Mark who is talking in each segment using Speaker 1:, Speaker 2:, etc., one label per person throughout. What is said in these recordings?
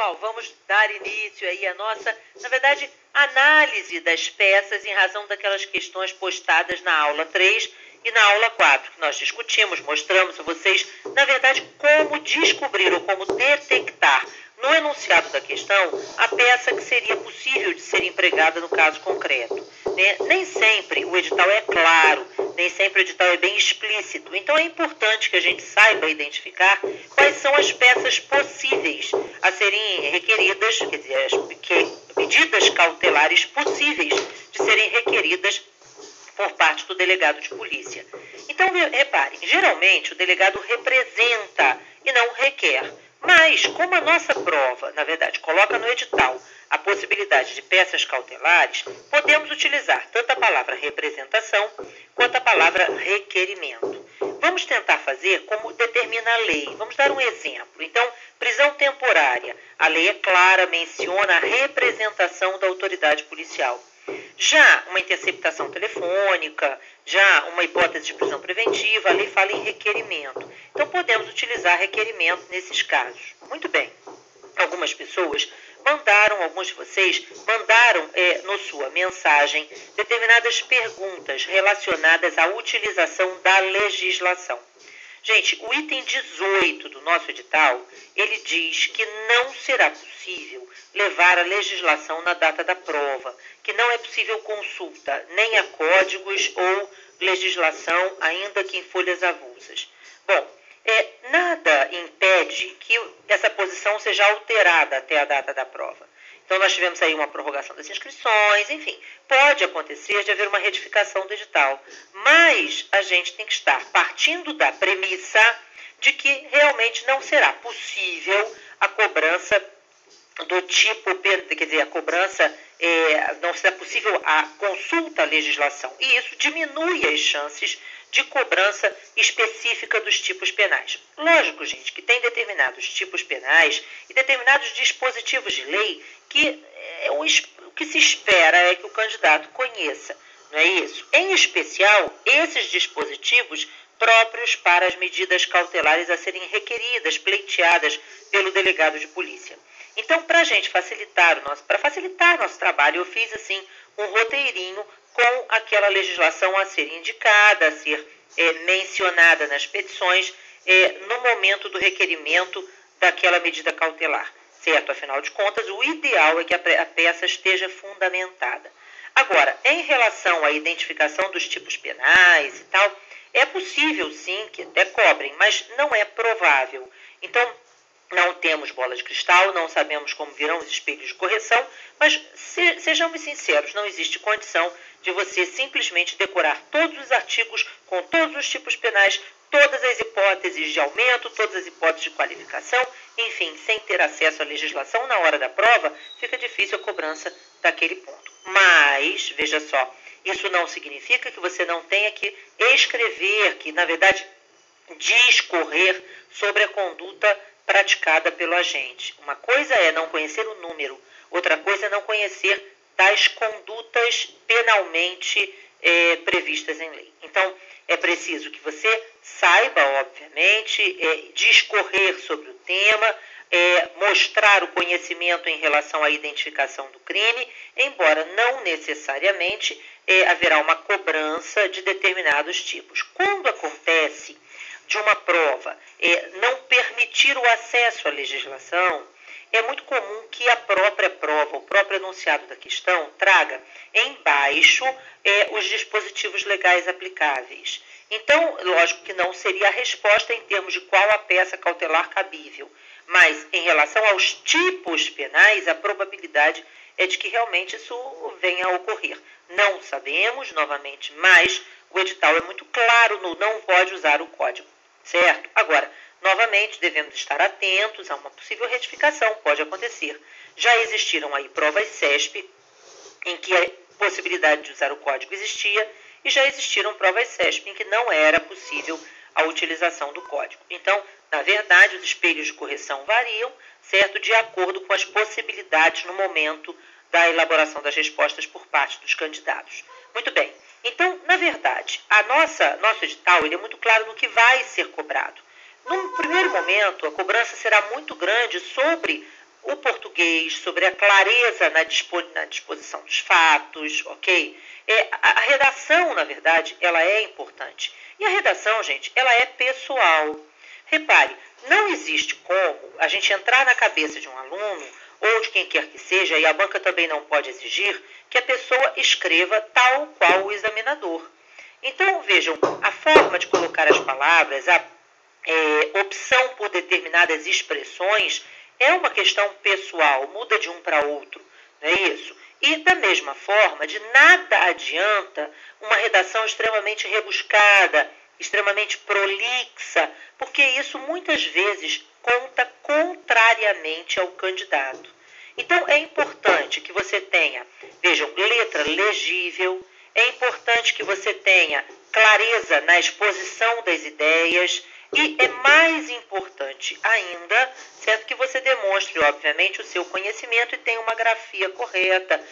Speaker 1: pessoal, vamos dar início aí à nossa, na verdade, análise das peças em razão daquelas questões postadas na aula 3 e na aula 4, que nós discutimos, mostramos a vocês, na verdade, como descobrir ou como detectar no enunciado da questão a peça que seria possível de ser empregada no caso concreto. Nem sempre o edital é claro, nem sempre o edital é bem explícito. Então é importante que a gente saiba identificar quais são as peças possíveis a serem requeridas, quer dizer, as medidas cautelares possíveis de serem requeridas por parte do delegado de polícia. Então, reparem, geralmente o delegado representa e não requer. Mas, como a nossa prova, na verdade, coloca no edital a possibilidade de peças cautelares, podemos utilizar tanto a palavra representação quanto a palavra requerimento. Vamos tentar fazer como determina a lei. Vamos dar um exemplo. Então, prisão temporária. A lei é clara, menciona a representação da autoridade policial. Já uma interceptação telefônica, já uma hipótese de prisão preventiva, a lei fala em requerimento. Então, podemos utilizar requerimento nesses casos. Muito bem. Algumas pessoas alguns de vocês mandaram na sua mensagem determinadas perguntas relacionadas à utilização da legislação. Gente, o item 18 do nosso edital, ele diz que não será possível levar a legislação na data da prova, que não é possível consulta nem a códigos ou legislação, ainda que em folhas avulsas. Bom, nada impede que essa posição seja alterada até a data da prova. Então, nós tivemos aí uma prorrogação das inscrições, enfim, pode acontecer de haver uma retificação do edital, mas a gente tem que estar partindo da premissa de que realmente não será possível a cobrança do tipo, quer dizer, a cobrança, não será possível a consulta à legislação, e isso diminui as chances de cobrança específica dos tipos penais. Lógico, gente, que tem determinados tipos penais e determinados dispositivos de lei que o que se espera é que o candidato conheça, não é isso? Em especial, esses dispositivos próprios para as medidas cautelares a serem requeridas, pleiteadas pelo delegado de polícia. Então, para facilitar nosso trabalho, eu fiz assim um roteirinho com aquela legislação a ser indicada, a ser mencionada nas petições no momento do requerimento daquela medida cautelar, certo? Afinal de contas, o ideal é que a peça esteja fundamentada. Agora, em relação à identificação dos tipos penais e tal, é possível sim que até cobrem, mas não é provável. Então, não temos bola de cristal, não sabemos como virão os espelhos de correção, mas sejamos sinceros, não existe condição de você simplesmente decorar todos os artigos com todos os tipos penais, todas as hipóteses de aumento, todas as hipóteses de qualificação, enfim, sem ter acesso à legislação na hora da prova, fica difícil a cobrança daquele ponto. Mas, veja só, isso não significa que você não tenha que escrever, que na verdade discorrer sobre a conduta praticada pelo agente. Uma coisa é não conhecer o número, outra coisa é não conhecer das condutas penalmente previstas em lei. Então, é preciso que você saiba, obviamente, discorrer sobre o tema, mostrar o conhecimento em relação à identificação do crime, embora não necessariamente haverá uma cobrança de determinados tipos. Quando acontece de uma prova não permitir o acesso à legislação, é muito comum que a própria prova, o próprio enunciado da questão, traga embaixo os dispositivos legais aplicáveis. Então, lógico que não seria a resposta em termos de qual a peça cautelar cabível, mas em relação aos tipos penais, a probabilidade é de que realmente isso venha a ocorrer. Não sabemos, novamente, mas o edital é muito claro no não pode usar o código, certo? Agora, novamente, devemos estar atentos a uma possível retificação, pode acontecer. Já existiram aí provas CESP, em que a possibilidade de usar o código existia, e já existiram provas CESP em que não era possível a utilização do código. Então, na verdade, os espelhos de correção variam, certo? De acordo com as possibilidades no momento da elaboração das respostas por parte dos candidatos. Muito bem. Então, na verdade, nosso edital ele é muito claro no que vai ser cobrado. Num primeiro momento, a cobrança será muito grande sobre o português, sobre a clareza na disposição dos fatos, ok? A redação, na verdade, ela é importante. E a redação, gente, ela é pessoal. Repare, não existe como a gente entrar na cabeça de um aluno ou de quem quer que seja, e a banca também não pode exigir, que a pessoa escreva tal qual o examinador. Então, vejam, a forma de colocar as palavras, a opção por determinadas expressões é uma questão pessoal, muda de um para outro, não é isso? E da mesma forma, de nada adianta uma redação extremamente rebuscada, extremamente prolixa, porque isso muitas vezes conta contrariamente ao candidato. Então é importante que você tenha, vejam, letra legível, é importante que você tenha clareza na exposição das ideias, e é mais importante ainda, certo, que você demonstre, obviamente, o seu conhecimento e tenha uma grafia correta,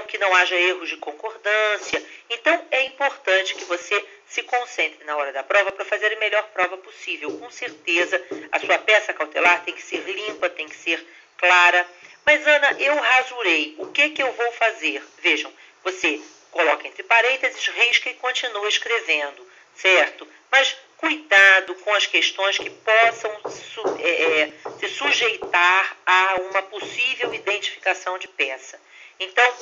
Speaker 1: que não haja erros de concordância. Então, é importante que você se concentre na hora da prova para fazer a melhor prova possível. Com certeza, a sua peça cautelar tem que ser limpa, tem que ser clara. Mas, Ana, eu rasurei. O que eu vou fazer? Vejam, você coloca entre parênteses, risca e continua escrevendo, certo? Mas cuidado com as questões que possam se sujeitar a uma possível identificação de peça. Então,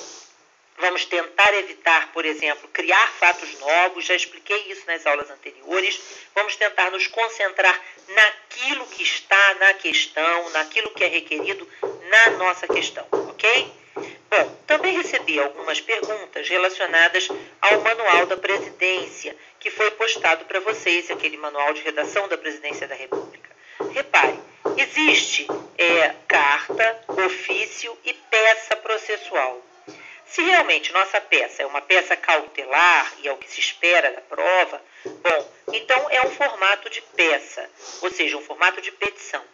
Speaker 1: vamos tentar evitar, por exemplo, criar fatos novos, já expliquei isso nas aulas anteriores. Vamos tentar nos concentrar naquilo que está na questão, naquilo que é requerido na nossa questão, ok? Bom, também recebi algumas perguntas relacionadas ao Manual da Presidência, que foi postado para vocês, aquele Manual de Redação da Presidência da República. Repare, existe carta, ofício e peça processual. Se realmente nossa peça é uma peça cautelar e é o que se espera da prova, bom, então é um formato de peça, ou seja, um formato de petição.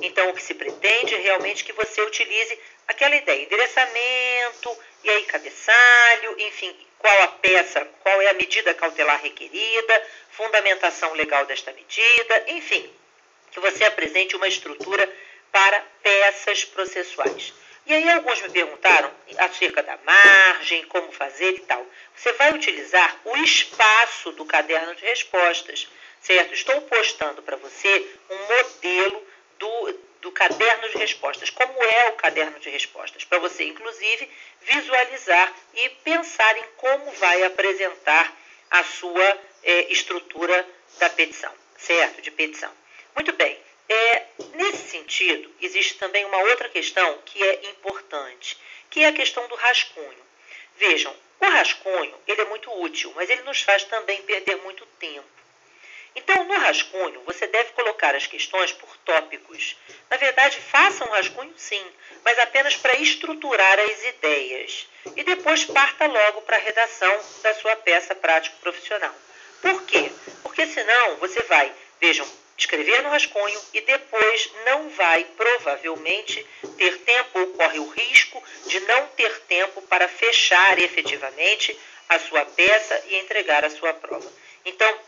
Speaker 1: Então, o que se pretende é realmente que você utilize aquela ideia, endereçamento, e aí cabeçalho, enfim, qual a peça, qual é a medida cautelar requerida, fundamentação legal desta medida, enfim, que você apresente uma estrutura para peças processuais. E aí alguns me perguntaram acerca da margem, como fazer e tal. Você vai utilizar o espaço do caderno de respostas, certo? Estou postando para você um modelo do caderno de respostas, como é o caderno de respostas, para você, inclusive, visualizar e pensar em como vai apresentar a sua estrutura da petição, certo? De petição. Muito bem. Nesse sentido, existe também uma outra questão que é importante, que é a questão do rascunho. Vejam, o rascunho ele é muito útil, mas ele nos faz também perder muito tempo. Então, no rascunho, você deve colocar as questões por tópicos. Na verdade, faça um rascunho sim, mas apenas para estruturar as ideias. E depois parta logo para a redação da sua peça prático-profissional. Por quê? Porque senão você vai, vejam, escrever no rascunho e depois não vai, provavelmente, ter tempo ou corre o risco de não ter tempo para fechar efetivamente a sua peça e entregar a sua prova. Então,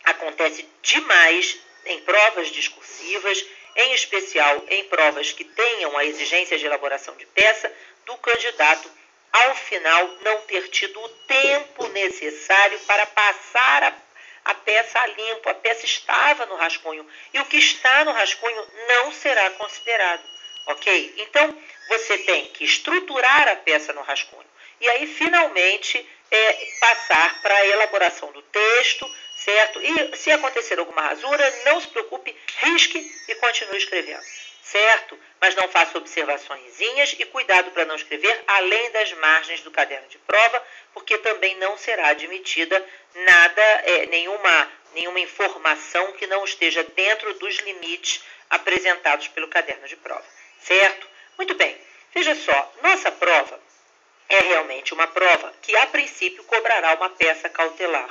Speaker 1: acontece demais em provas discursivas, em especial em provas que tenham a exigência de elaboração de peça, do candidato, ao final, não ter tido o tempo necessário para passar a peça a limpo. A peça estava no rascunho e o que está no rascunho não será considerado, ok? Então, você tem que estruturar a peça no rascunho e aí, finalmente, passar para a elaboração do texto, certo? E se acontecer alguma rasura, não se preocupe, risque e continue escrevendo, certo? Mas não faça observaçõezinhas e cuidado para não escrever além das margens do caderno de prova, porque também não será admitida nenhuma informação que não esteja dentro dos limites apresentados pelo caderno de prova, certo? Muito bem, veja só, nossa prova é realmente uma prova que, a princípio, cobrará uma peça cautelar.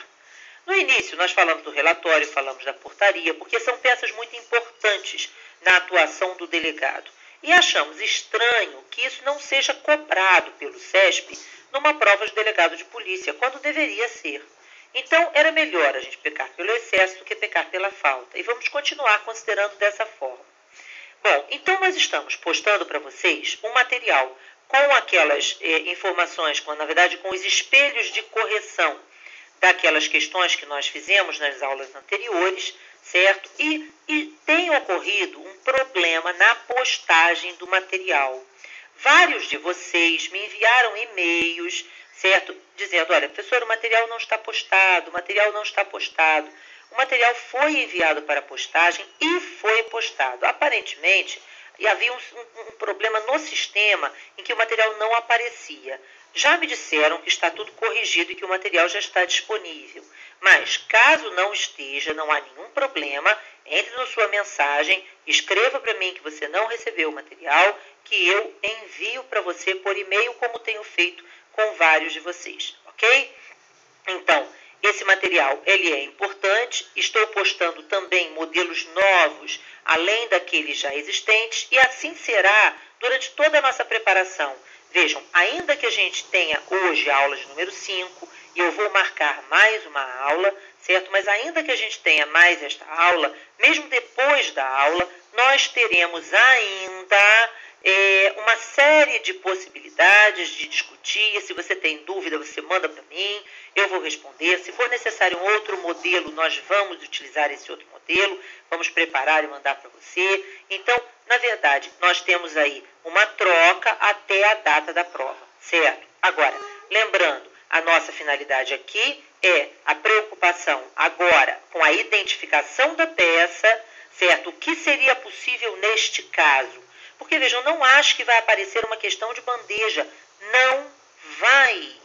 Speaker 1: No início, nós falamos do relatório, falamos da portaria, porque são peças muito importantes na atuação do delegado. E achamos estranho que isso não seja cobrado pelo CESP numa prova de delegado de polícia, quando deveria ser. Então, era melhor a gente pecar pelo excesso do que pecar pela falta. E vamos continuar considerando dessa forma. Bom, então nós estamos postando para vocês um material com aquelas informações, na verdade com os espelhos de correção daquelas questões que nós fizemos nas aulas anteriores, certo? E tem ocorrido um problema na postagem do material. Vários de vocês me enviaram e-mails, certo? Dizendo, olha, professor, o material não está postado, o material não está postado. O material foi enviado para postagem e foi postado. Aparentemente, havia um problema no sistema em que o material não aparecia. Já me disseram que está tudo corrigido e que o material já está disponível. Mas, caso não esteja, não há nenhum problema, entre na sua mensagem, escreva para mim que você não recebeu o material, que eu envio para você por e-mail, como tenho feito com vários de vocês, ok? Então, esse material ele é importante, estou postando também modelos novos, além daqueles já existentes, e assim será durante toda a nossa preparação. Vejam, ainda que a gente tenha hoje a aula de número 5, e eu vou marcar mais uma aula, certo? Mas ainda que a gente tenha mais esta aula, mesmo depois da aula, nós teremos ainda uma série de possibilidades de discutir. Se você tem dúvida, você manda para mim, eu vou responder. Se for necessário um outro modelo, nós vamos utilizar esse outro modelo, vamos preparar e mandar para você. Então, na verdade, nós temos aí uma troca até a data da prova, certo? Agora, lembrando, a nossa finalidade aqui é a preocupação agora com a identificação da peça, certo? O que seria possível neste caso? Porque, vejam, não acho que vai aparecer uma questão de bandeja. Não vai.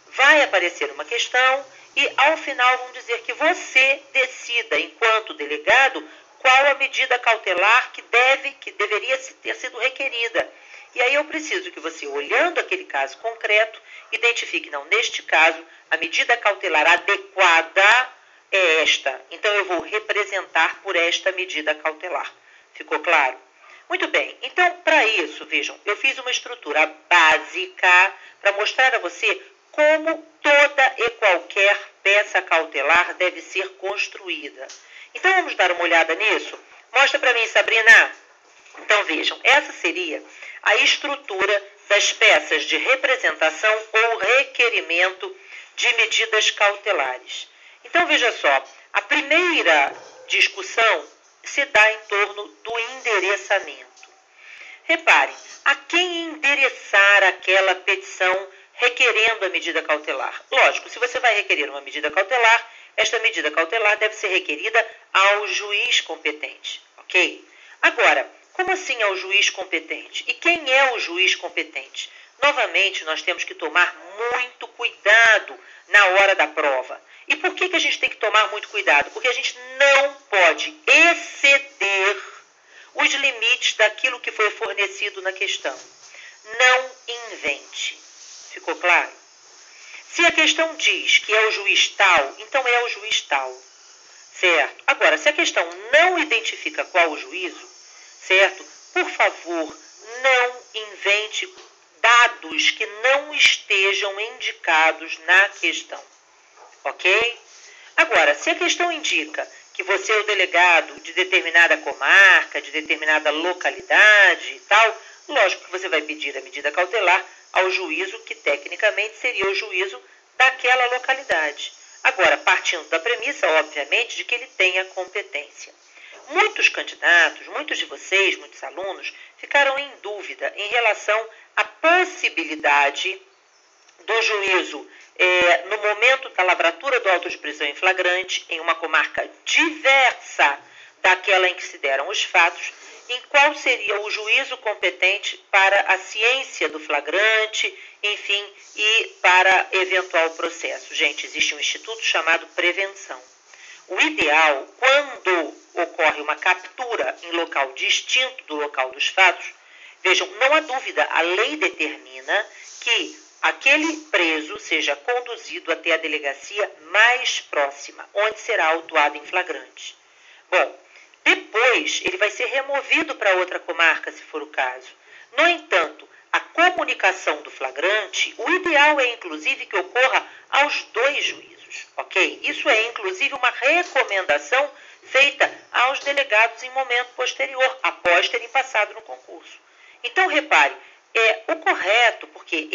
Speaker 1: Vai aparecer uma questão e, ao final, vão dizer que você decida, enquanto delegado, qual a medida cautelar que deveria ter sido requerida. E aí eu preciso que você, olhando aquele caso concreto, identifique, não, neste caso, a medida cautelar adequada é esta. Então, eu vou representar por esta medida cautelar. Ficou claro? Muito bem, então para isso, vejam, eu fiz uma estrutura básica para mostrar a você como toda e qualquer peça cautelar deve ser construída. Então vamos dar uma olhada nisso? Mostra para mim, Sabrina. Então vejam, essa seria a estrutura das peças de representação ou requerimento de medidas cautelares. Então veja só, a primeira discussão se dá em torno do endereçamento. Reparem, a quem endereçar aquela petição requerendo a medida cautelar? Lógico, se você vai requerer uma medida cautelar, esta medida cautelar deve ser requerida ao juiz competente, ok? Agora, como assim ao juiz competente? E quem é o juiz competente? Novamente, nós temos que tomar muito cuidado na hora da prova. E por que a gente tem que tomar muito cuidado? Porque a gente não pode exceder os limites daquilo que foi fornecido na questão. Não invente. Ficou claro? Se a questão diz que é o juiz tal, então é o juiz tal. Certo? Agora, se a questão não identifica qual o juízo, certo? Por favor, não invente dados que não estejam indicados na questão. Ok? Agora, se a questão indica que você é o delegado de determinada comarca, de determinada localidade e tal, lógico que você vai pedir a medida cautelar ao juízo que tecnicamente seria o juízo daquela localidade. Agora, partindo da premissa, obviamente, de que ele tenha competência. Muitos candidatos, muitos de vocês, muitos alunos, ficaram em dúvida em relação à possibilidade do juízo no momento da lavratura do auto de prisão em flagrante, em uma comarca diversa daquela em que se deram os fatos, em qual seria o juízo competente para a ciência do flagrante, enfim, e para eventual processo. Gente, existe um instituto chamado prevenção. O ideal, quando ocorre uma captura em local distinto do local dos fatos, vejam, não há dúvida, a lei determina que aquele preso seja conduzido até a delegacia mais próxima, onde será autuado em flagrante. Bom, depois ele vai ser removido para outra comarca, se for o caso. No entanto, a comunicação do flagrante, o ideal é inclusive que ocorra aos dois juízos. juízos, ok? Isso é, inclusive, uma recomendação feita aos delegados em momento posterior, após terem passado no concurso. Então, repare, o correto, porque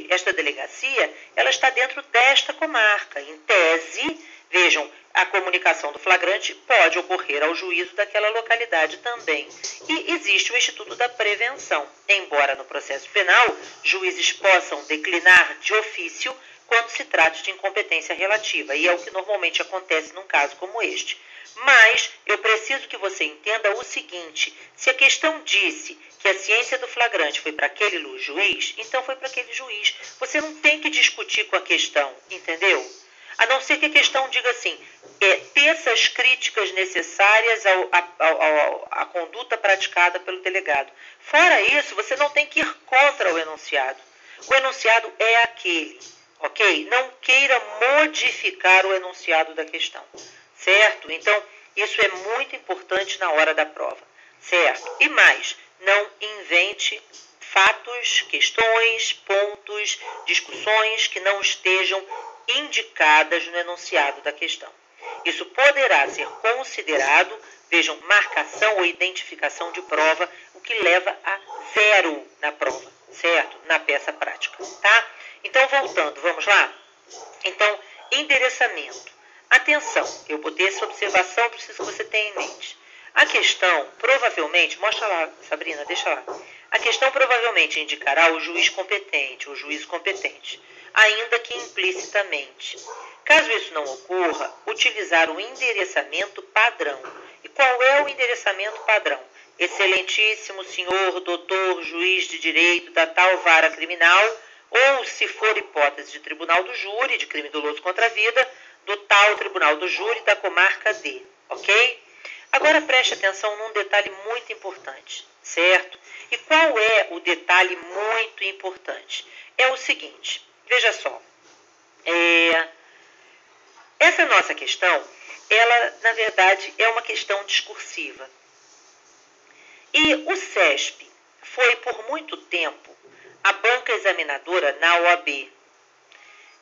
Speaker 1: esta delegacia, ela está dentro desta comarca. Em tese, vejam, a comunicação do flagrante pode ocorrer ao juízo daquela localidade também. E existe o Instituto da Prevenção. Embora no processo penal, juízes possam declinar de ofício quando se trata de incompetência relativa, e é o que normalmente acontece num caso como este. Mas eu preciso que você entenda o seguinte: se a questão disse que a ciência do flagrante foi para aquele juiz, então foi para aquele juiz. Você não tem que discutir com a questão, entendeu? A não ser que a questão diga assim, peças críticas necessárias à conduta praticada pelo delegado. Fora isso, você não tem que ir contra o enunciado. O enunciado é aquele, ok? Não queira modificar o enunciado da questão, certo? Então, isso é muito importante na hora da prova, certo? E mais, não invente fatos, questões, pontos, discussões que não estejam indicadas no enunciado da questão. Isso poderá ser considerado, vejam, marcação ou identificação de prova, o que leva a 0 na prova, certo? Na peça prática, tá? Então, voltando, vamos lá? Então, endereçamento. Atenção, eu botei essa observação, preciso que você tenha em mente. A questão provavelmente, mostra lá, Sabrina, deixa lá. A questão provavelmente indicará o juiz competente, o juiz competente, ainda que implicitamente. Caso isso não ocorra, utilizar o endereçamento padrão. E qual é o endereçamento padrão? Excelentíssimo senhor doutor juiz de direito da tal vara criminal, ou, se for hipótese de tribunal do júri, de crime doloso contra a vida, do tal tribunal do júri da comarca D, ok? Agora preste atenção num detalhe muito importante, certo? E qual é o detalhe muito importante? É o seguinte, veja só, essa nossa questão, ela, na verdade, é uma questão discursiva. E o CESP foi, por muito tempo, a banca examinadora na OAB.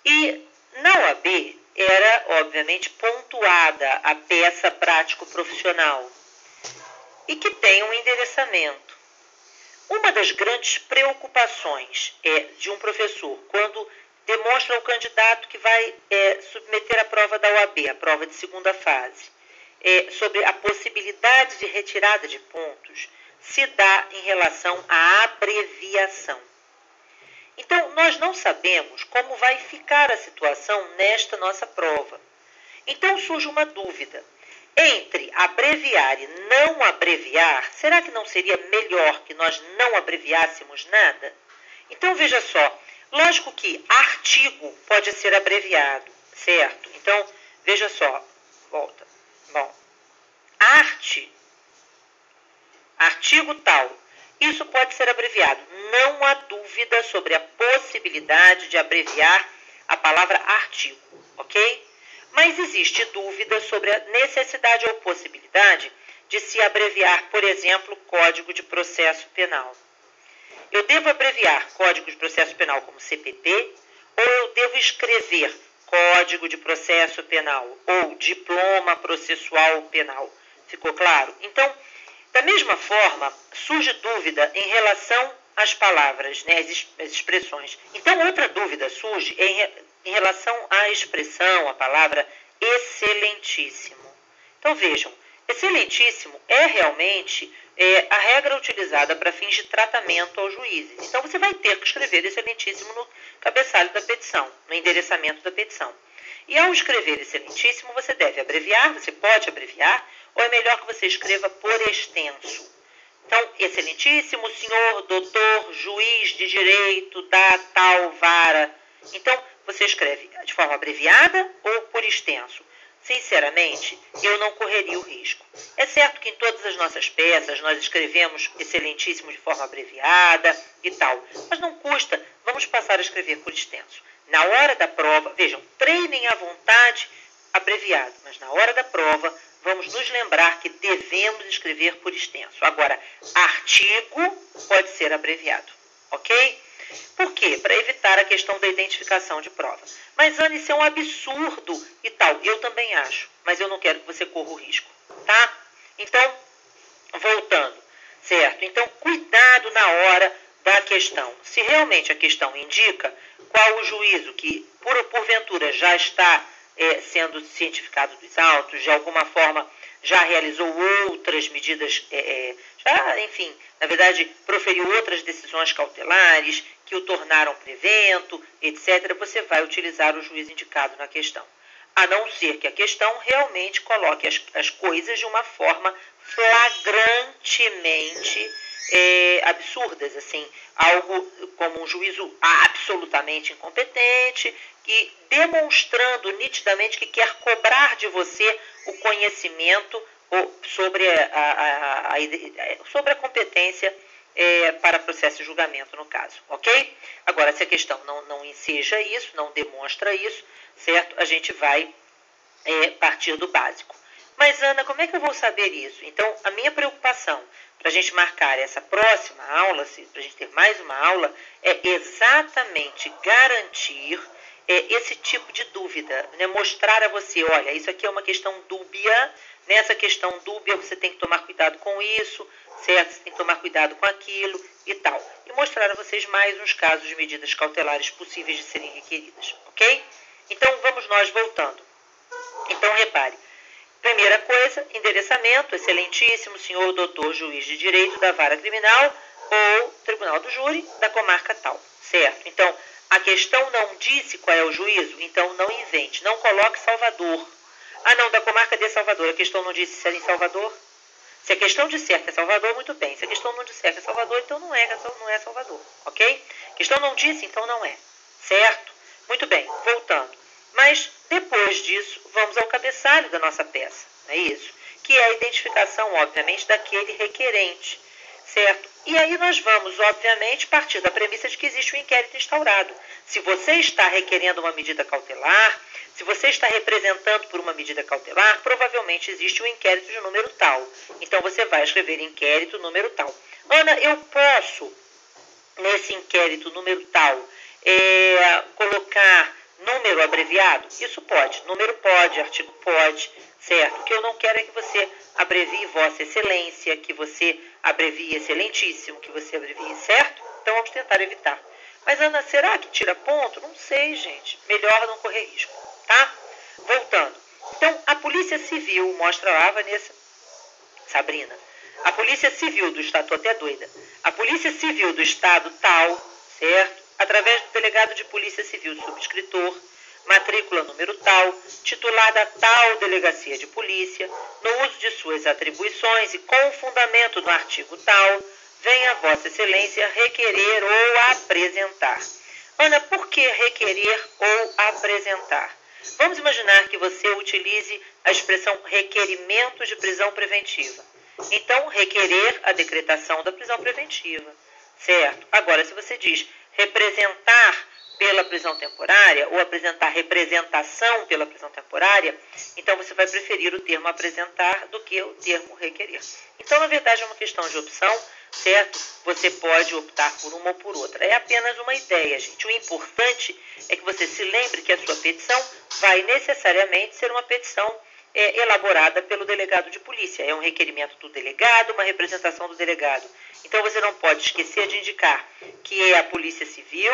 Speaker 1: E na OAB era, obviamente, pontuada a peça prático-profissional e que tem um endereçamento. Uma das grandes preocupações de um professor, quando demonstra ao candidato que vai submeter a prova da OAB, a prova de segunda fase, sobre a possibilidade de retirada de pontos, se dá em relação à abreviação. Então, nós não sabemos como vai ficar a situação nesta nossa prova. Então, surge uma dúvida. Entre abreviar e não abreviar, será que não seria melhor que nós não abreviássemos nada? Então, veja só, lógico que artigo pode ser abreviado, certo? Então, veja só, volta. Bom, artigo tal, isso pode ser abreviado. Não há dúvida sobre a possibilidade de abreviar a palavra artigo, ok? Mas existe dúvida sobre a necessidade ou possibilidade de se abreviar, por exemplo, Código de Processo Penal. Eu devo abreviar Código de Processo Penal como CPP ou eu devo escrever Código de Processo Penal ou Diploma Processual Penal? Ficou claro? Então, da mesma forma, surge dúvida em relação às palavras, né, as expressões. Então, outra dúvida surge em relação à expressão, a palavra excelentíssimo. Então, vejam, excelentíssimo é realmente a regra utilizada para fins de tratamento aos juízes. Então, você vai ter que escrever excelentíssimo no cabeçalho da petição, no endereçamento da petição. E ao escrever excelentíssimo, você deve abreviar, você pode abreviar, ou é melhor que você escreva por extenso. Então, excelentíssimo senhor doutor juiz de direito da tal vara. Então, você escreve de forma abreviada ou por extenso. Sinceramente, eu não correria o risco. É certo que em todas as nossas peças nós escrevemos excelentíssimo de forma abreviada e tal, mas não custa, vamos passar a escrever por extenso. Na hora da prova, vejam, treinem à vontade abreviado, mas na hora da prova vamos nos lembrar que devemos escrever por extenso. Agora, artigo pode ser abreviado, ok? Por quê? Para evitar a questão da identificação de prova. Mas, Ana, isso é um absurdo e tal. Eu também acho, mas eu não quero que você corra o risco, tá? Então, voltando, certo? Então, cuidado na hora da questão. Se realmente a questão indica qual o juízo que, porventura, já está sendo cientificado dos autos, de alguma forma já realizou outras medidas, enfim, na verdade, proferiu outras decisões cautelares que o tornaram prevento, etc., você vai utilizar o juiz indicado na questão. A não ser que a questão realmente coloque as coisas de uma forma flagrantemente absurdas, assim, algo como um juízo absolutamente incompetente e demonstrando nitidamente que quer cobrar de você o conhecimento sobre a competência para processo de julgamento, no caso, ok? Agora, se a questão não enseja isso, não demonstra isso, certo? A gente vai partir do básico. Mas, Ana, como é que eu vou saber isso? Então, a minha preocupação para a gente marcar essa próxima aula, para a gente ter mais uma aula, é exatamente garantir esse tipo de dúvida, né? Mostrar a você, olha, isso aqui é uma questão dúbia, nessa questão dúbia você tem que tomar cuidado com isso, certo? Você tem que tomar cuidado com aquilo e tal. E mostrar a vocês mais uns casos de medidas cautelares possíveis de serem requeridas, ok? Então, vamos nós voltando. Então, repare. Primeira coisa, endereçamento, excelentíssimo senhor doutor juiz de direito da vara criminal ou tribunal do júri da comarca tal, certo? Então, a questão não disse qual é o juízo, então não invente, não coloque Salvador. Ah, não, da comarca de Salvador, a questão não disse se era em Salvador? Se a questão disser que é Salvador, muito bem. Se a questão não disser que é Salvador, então não é Salvador, ok? A questão não disse, então não é, certo? Muito bem, voltando. Mas, depois disso, vamos ao cabeçalho da nossa peça, não é isso? Que é a identificação, obviamente, daquele requerente, certo? E aí nós vamos, obviamente, partir da premissa de que existe um inquérito instaurado. Se você está requerendo uma medida cautelar, se você está representando por uma medida cautelar, provavelmente existe um inquérito de número tal. Então, você vai escrever inquérito número tal. Ana, eu posso, nesse inquérito número tal, colocar número abreviado? Isso pode. Número pode, artigo pode, certo? O que eu não quero é que você abrevie Vossa Excelência, que você abrevie Excelentíssimo, que você abrevie, certo? Então vamos tentar evitar. Mas, Ana, será que tira ponto? Não sei, gente. Melhor não correr risco, tá? Voltando. Então, a Polícia Civil, mostra lá, Vanessa, Sabrina. A Polícia Civil do Estado, tô até doida. A Polícia Civil do Estado tal, certo? Através do delegado de Polícia Civil subscritor, matrícula número tal, titular da tal delegacia de polícia, no uso de suas atribuições e com fundamento no artigo tal, venha Vossa Excelência requerer ou apresentar. Ana, por que requerer ou apresentar? Vamos imaginar que você utilize a expressão requerimento de prisão preventiva. Então, requerer a decretação da prisão preventiva, certo? Agora, se você diz representar pela prisão temporária ou apresentar representação pela prisão temporária, então você vai preferir o termo apresentar do que o termo requerer. Então, na verdade, é uma questão de opção, certo? Você pode optar por uma ou por outra. É apenas uma ideia, gente. O importante é que você se lembre que a sua petição vai necessariamente ser uma petição elaborada pelo delegado de polícia. É um requerimento do delegado, uma representação do delegado. Então, você não pode esquecer de indicar que é a Polícia Civil,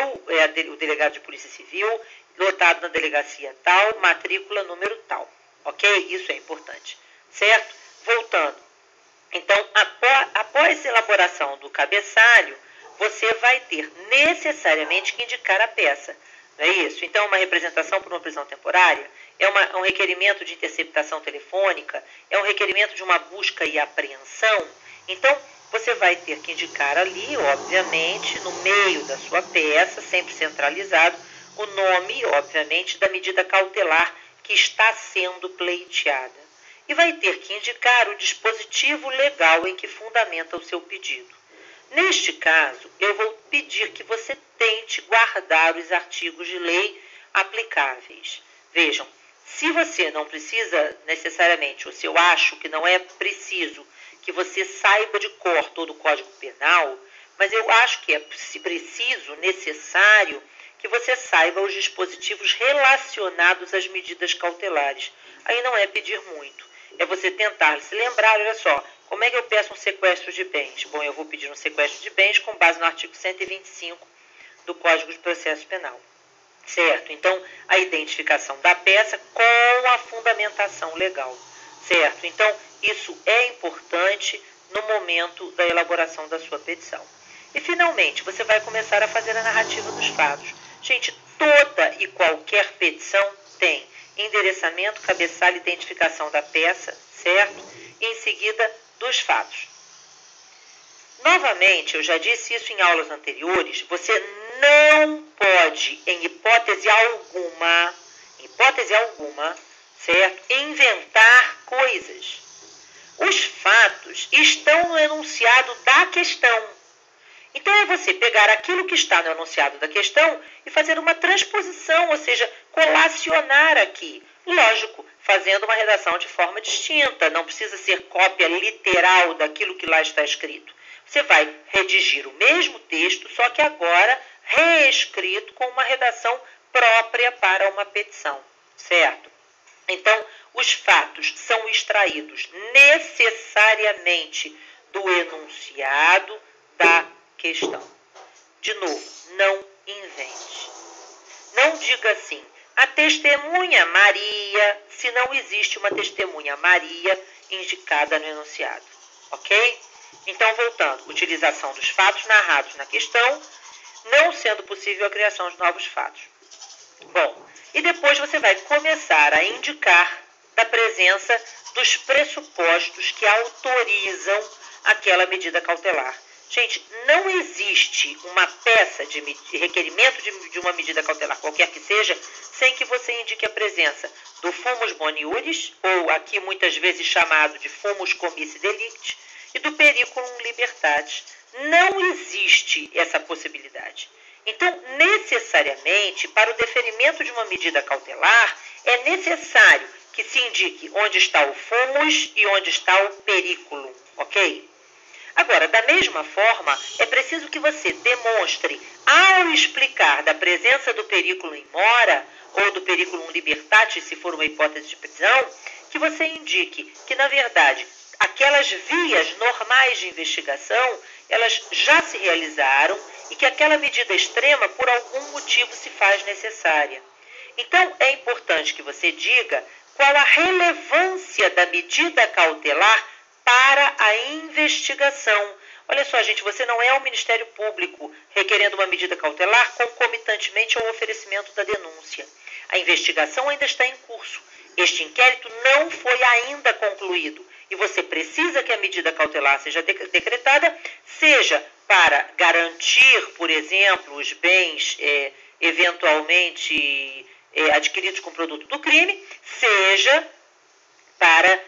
Speaker 1: o delegado de Polícia Civil, lotado na delegacia tal, matrícula número tal. Ok? Isso é importante. Certo? Voltando. Então, após a elaboração do cabeçalho, você vai ter necessariamente que indicar a peça. Não é isso? Então, uma representação por uma prisão temporária é um requerimento de interceptação telefônica, é um requerimento de uma busca e apreensão. Então, você vai ter que indicar ali, obviamente, no meio da sua peça, sempre centralizado, o nome, obviamente, da medida cautelar que está sendo pleiteada. E vai ter que indicar o dispositivo legal em que fundamenta o seu pedido. Neste caso, eu vou pedir que você tente guardar os artigos de lei aplicáveis. Vejam, se você não precisa necessariamente, ou se eu acho que não é preciso que você saiba de cor todo o Código Penal, mas eu acho que é preciso, necessário, que você saiba os dispositivos relacionados às medidas cautelares. Aí não é pedir muito, é você tentar se lembrar, olha só, como é que eu peço um sequestro de bens? Bom, eu vou pedir um sequestro de bens com base no artigo 125 do Código de Processo Penal. Certo? Então, a identificação da peça com a fundamentação legal. Certo? Então, isso é importante no momento da elaboração da sua petição. E, finalmente, você vai começar a fazer a narrativa dos fatos. Gente, toda e qualquer petição tem endereçamento, cabeçalho, identificação da peça, certo? E, em seguida, dos fatos. Novamente, eu já disse isso em aulas anteriores, você não pode, em hipótese alguma, certo? Inventar coisas. Os fatos estão no enunciado da questão. Então, é você pegar aquilo que está no enunciado da questão e fazer uma transposição, ou seja, colacionar aqui. Lógico, fazendo uma redação de forma distinta, não precisa ser cópia literal daquilo que lá está escrito. Você vai redigir o mesmo texto, só que agora reescrito com uma redação própria para uma petição, certo? Então, os fatos são extraídos necessariamente do enunciado da questão. De novo, não invente. Não diga assim, a testemunha Maria, se não existe uma testemunha Maria indicada no enunciado, ok? Então, voltando, utilização dos fatos narrados na questão, não sendo possível a criação de novos fatos. Bom, e depois você vai começar a indicar da presença dos pressupostos que autorizam aquela medida cautelar. Gente, não existe uma peça de requerimento de uma medida cautelar, qualquer que seja, sem que você indique a presença do fumus boniuris, ou aqui muitas vezes chamado de fumus comissi delicti, e do periculum libertatis. Não existe essa possibilidade. Então, necessariamente, para o deferimento de uma medida cautelar, é necessário que se indique onde está o fumus e onde está o periculum, ok? Agora, da mesma forma, é preciso que você demonstre, ao explicar da presença do periculum in mora, ou do periculum libertatis, se for uma hipótese de prisão, que você indique que, na verdade, aquelas vias normais de investigação, elas já se realizaram e que aquela medida extrema, por algum motivo, se faz necessária. Então, é importante que você diga qual a relevância da medida cautelar para a investigação. Olha só, gente, você não é o Ministério Público requerendo uma medida cautelar concomitantemente ao oferecimento da denúncia. A investigação ainda está em curso. Este inquérito não foi ainda concluído e você precisa que a medida cautelar seja decretada, seja para garantir, por exemplo, os bens eventualmente adquiridos com produto do crime, seja para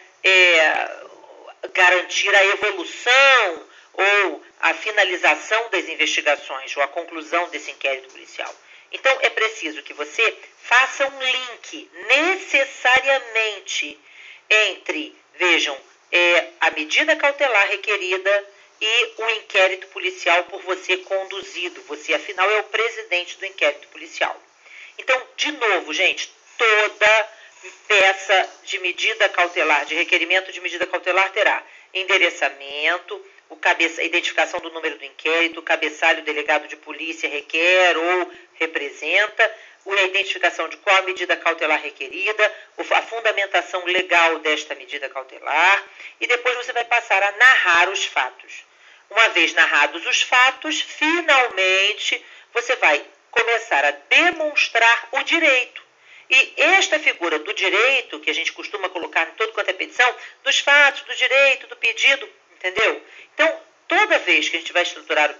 Speaker 1: garantir a evolução ou a finalização das investigações ou a conclusão desse inquérito policial. Então, é preciso que você faça um link necessariamente entre, vejam, a medida cautelar requerida e o inquérito policial por você conduzido. Você, afinal, é o presidente do inquérito policial. Então, de novo, gente, toda peça de medida cautelar, de requerimento de medida cautelar, terá endereçamento, a identificação do número do inquérito, o cabeçalho o delegado de polícia requer ou representa, a identificação de qual a medida cautelar requerida, a fundamentação legal desta medida cautelar, e depois você vai passar a narrar os fatos. Uma vez narrados os fatos, finalmente você vai começar a demonstrar o direito. E esta figura do direito, que a gente costuma colocar em todo quanto é petição, dos fatos, do direito, do pedido, entendeu? Então, toda vez que a gente vai estruturar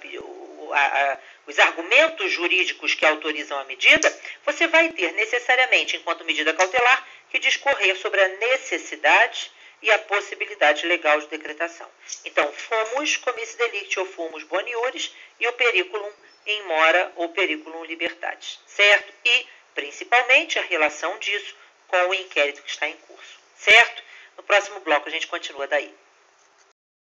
Speaker 1: os argumentos jurídicos que autorizam a medida, você vai ter necessariamente, enquanto medida cautelar, que discorrer sobre a necessidade e a possibilidade legal de decretação. Então, fumus comissi delicti ou fumus boniuris e o periculum in mora ou periculum libertatis, certo? E, principalmente, a relação disso com o inquérito que está em curso, certo? No próximo bloco a gente continua daí.